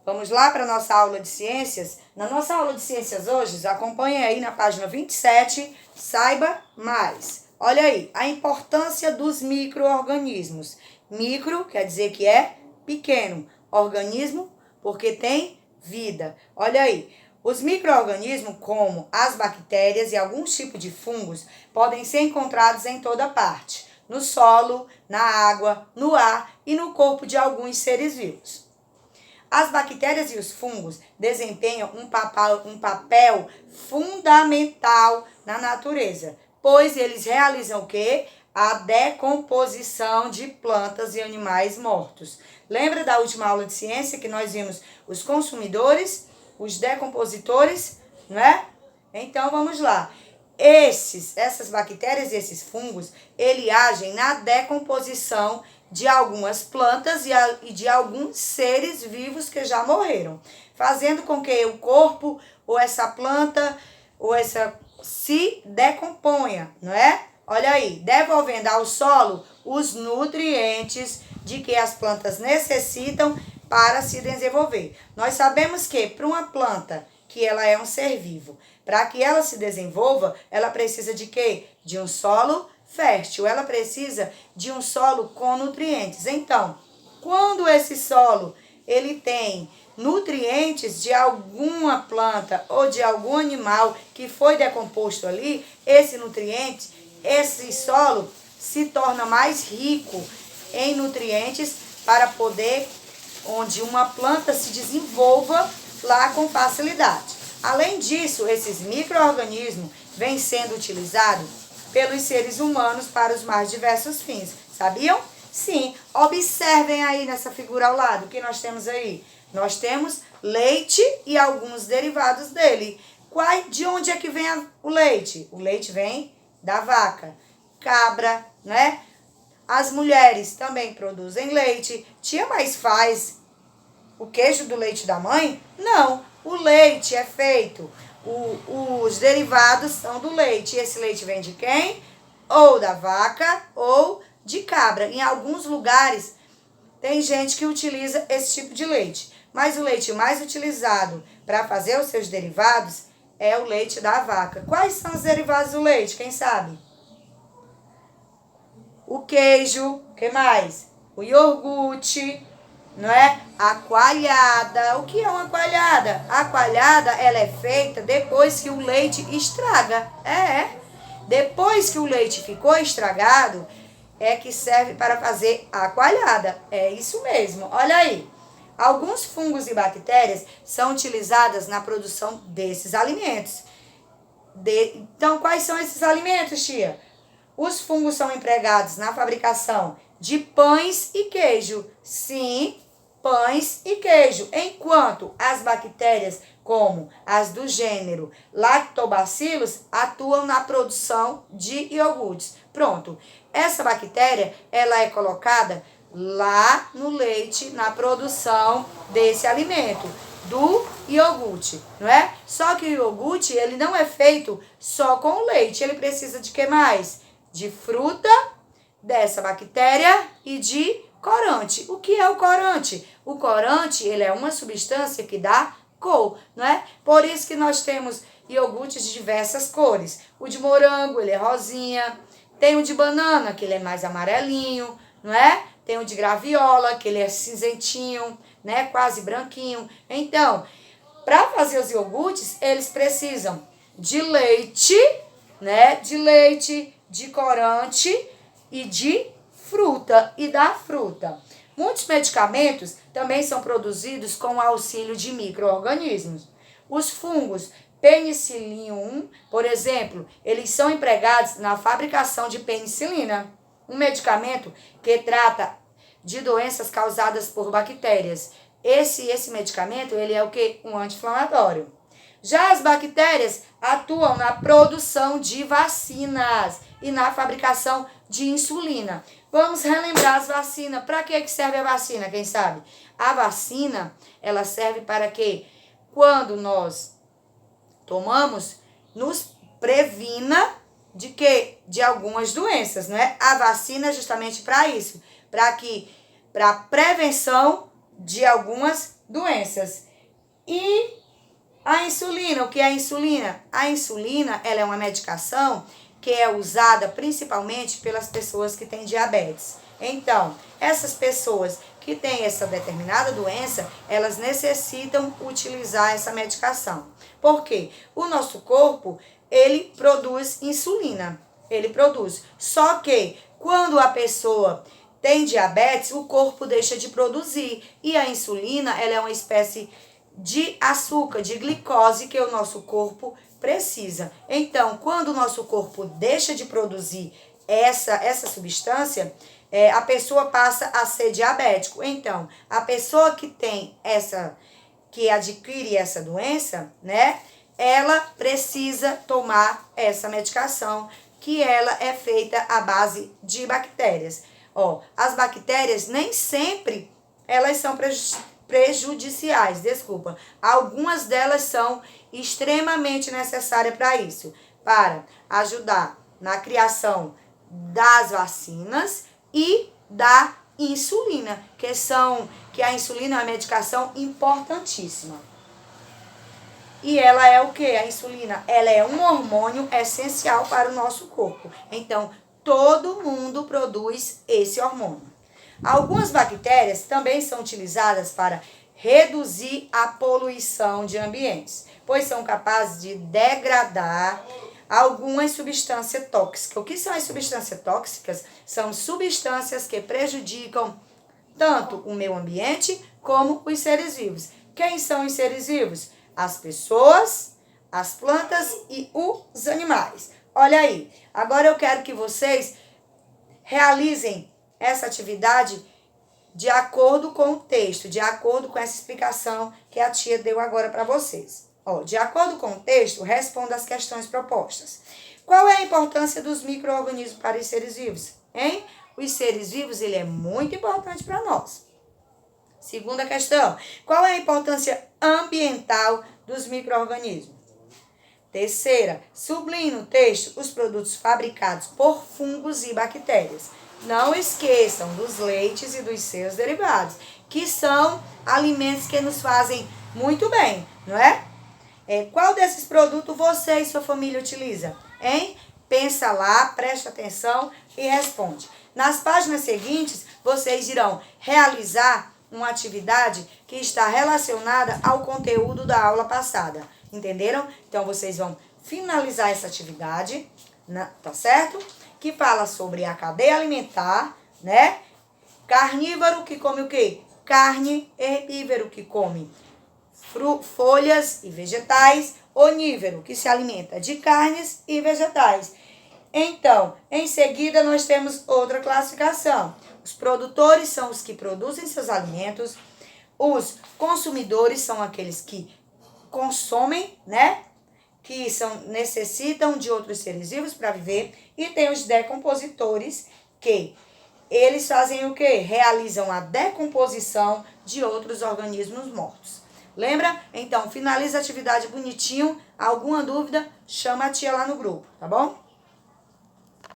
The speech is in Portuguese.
Vamos lá para a nossa aula de ciências? Na nossa aula de ciências hoje, acompanhe aí na página 27, saiba mais. Olha aí, a importância dos micro-organismos. Micro quer dizer que é pequeno, organismo porque tem vida. Olha aí, os micro-organismos como as bactérias e alguns tipos de fungos podem ser encontrados em toda parte. No solo, na água, no ar e no corpo de alguns seres vivos. As bactérias e os fungos desempenham um papel fundamental na natureza, pois eles realizam o quê? A decomposição de plantas e animais mortos. Lembra da última aula de ciência que nós vimos os consumidores, os decompositores, não é? Então vamos lá. Essas bactérias e esses fungos, eles agem na decomposição de algumas plantas e de alguns seres vivos que já morreram, fazendo com que o corpo ou essa planta ou essa se decomponha, não é? Olha aí, devolvendo ao solo os nutrientes de que as plantas necessitam para se desenvolver. Nós sabemos que para uma planta que ela é um ser vivo, para que ela se desenvolva, ela precisa de quê? De um solo fértil, ela precisa de um solo com nutrientes. Então, quando esse solo ele tem nutrientes de alguma planta ou de algum animal que foi decomposto ali, esse nutriente, esse solo se torna mais rico em nutrientes para poder onde uma planta se desenvolva lá com facilidade. Além disso, esses micro-organismos vêm sendo utilizados pelos seres humanos para os mais diversos fins. Sabiam? Sim. Observem aí nessa figura ao lado, o que nós temos aí? Nós temos leite e alguns derivados dele. De onde é que vem o leite? O leite vem da vaca, cabra, né? As mulheres também produzem leite. Tia, mas faz o queijo do leite da mãe? Não, o leite é feito, os derivados são do leite. E esse leite vem de quem? Ou da vaca ou de cabra. Em alguns lugares tem gente que utiliza esse tipo de leite. Mas o leite mais utilizado para fazer os seus derivados é o leite da vaca. Quais são os derivados do leite? Quem sabe? O queijo, o que mais? O iogurte, não é? A coalhada. O que é uma coalhada? A coalhada, ela é feita depois que o leite estraga. Depois que o leite ficou estragado, é que serve para fazer a coalhada. É isso mesmo. Olha aí. Alguns fungos e bactérias são utilizadas na produção desses alimentos. Então, quais são esses alimentos, tia? Os fungos são empregados na fabricação de pães e queijo. Sim, pães e queijo. Enquanto as bactérias, como as do gênero Lactobacillus, atuam na produção de iogurtes. Pronto. Essa bactéria, ela é colocada lá no leite, na produção desse alimento, do iogurte, não é? Só que o iogurte, ele não é feito só com o leite, ele precisa de que mais? De fruta, dessa bactéria e de corante. O que é o corante? O corante, ele é uma substância que dá cor, não é? Por isso que nós temos iogurtes de diversas cores. O de morango, ele é rosinha. Tem o de banana, que ele é mais amarelinho, não é? Tem o de graviola, que ele é cinzentinho, né? Quase branquinho. Então, para fazer os iogurtes, eles precisam de leite, né? De leite, de corante e de fruta e da fruta. Muitos medicamentos também são produzidos com o auxílio de micro-organismos. Os fungos penicillium, por exemplo, eles são empregados na fabricação de penicilina, um medicamento que trata de doenças causadas por bactérias. Esse medicamento, ele é o quê? Um anti-inflamatório. Já as bactérias atuam na produção de vacinas e na fabricação de insulina. Vamos relembrar as vacinas. Para que serve a vacina, quem sabe? A vacina, ela serve para que, quando nós tomamos, nos previna de quê? De algumas doenças, não é? A vacina é justamente para isso, para prevenção de algumas doenças. E a insulina, o que é a insulina? A insulina, ela é uma medicação que é usada principalmente pelas pessoas que têm diabetes. Então, essas pessoas que têm essa determinada doença, elas necessitam utilizar essa medicação. Por quê? O nosso corpo, ele produz insulina. Ele produz. Só que quando a pessoa tem diabetes, o corpo deixa de produzir. E a insulina, ela é uma espécie de açúcar, de glicose que o nosso corpo precisa. Então, quando o nosso corpo deixa de produzir essa substância, a pessoa passa a ser diabético. Então, a pessoa que tem que adquire essa doença, né, ela precisa tomar essa medicação, que ela é feita à base de bactérias. Ó, as bactérias nem sempre elas são prejudiciais, desculpa. Algumas delas são extremamente necessárias para isso, para ajudar na criação das vacinas e da insulina, que a insulina é uma medicação importantíssima. E ela é o que? A insulina, ela é um hormônio essencial para o nosso corpo. Então, todo mundo produz esse hormônio. Algumas bactérias também são utilizadas para reduzir a poluição de ambientes, pois são capazes de degradar algumas substâncias tóxicas. O que são as substâncias tóxicas? São substâncias que prejudicam tanto o meio ambiente como os seres vivos. Quem são os seres vivos? As pessoas, as plantas e os animais. Olha aí, agora eu quero que vocês realizem essa atividade de acordo com o texto, de acordo com essa explicação que a tia deu agora para vocês. Ó, de acordo com o texto, responda as questões propostas. Qual é a importância dos micro-organismos para os seres vivos? Hein? Os seres vivos, ele é muito importante para nós. Segunda questão, qual é a importância ambiental dos micro-organismos? Terceira, sublinhe no texto os produtos fabricados por fungos e bactérias. Não esqueçam dos leites e dos seus derivados, que são alimentos que nos fazem muito bem, não é? Qual desses produtos você e sua família utiliza? Hein? Pensa lá, preste atenção e responde. Nas páginas seguintes, vocês irão realizar uma atividade que está relacionada ao conteúdo da aula passada. Entenderam? Então, vocês vão finalizar essa atividade, tá certo? Que fala sobre a cadeia alimentar, né? Carnívoro que come o quê? Carne. Herbívoro que come folhas e vegetais. Onívoro que se alimenta de carnes e vegetais. Então, em seguida, nós temos outra classificação. Os produtores são os que produzem seus alimentos. Os consumidores são aqueles que consomem, né? Que necessitam de outros seres vivos para viver. E tem os decompositores, que eles fazem o quê? Realizam a decomposição de outros organismos mortos. Lembra? Então, finaliza a atividade bonitinho. Alguma dúvida, chama a tia lá no grupo, tá bom?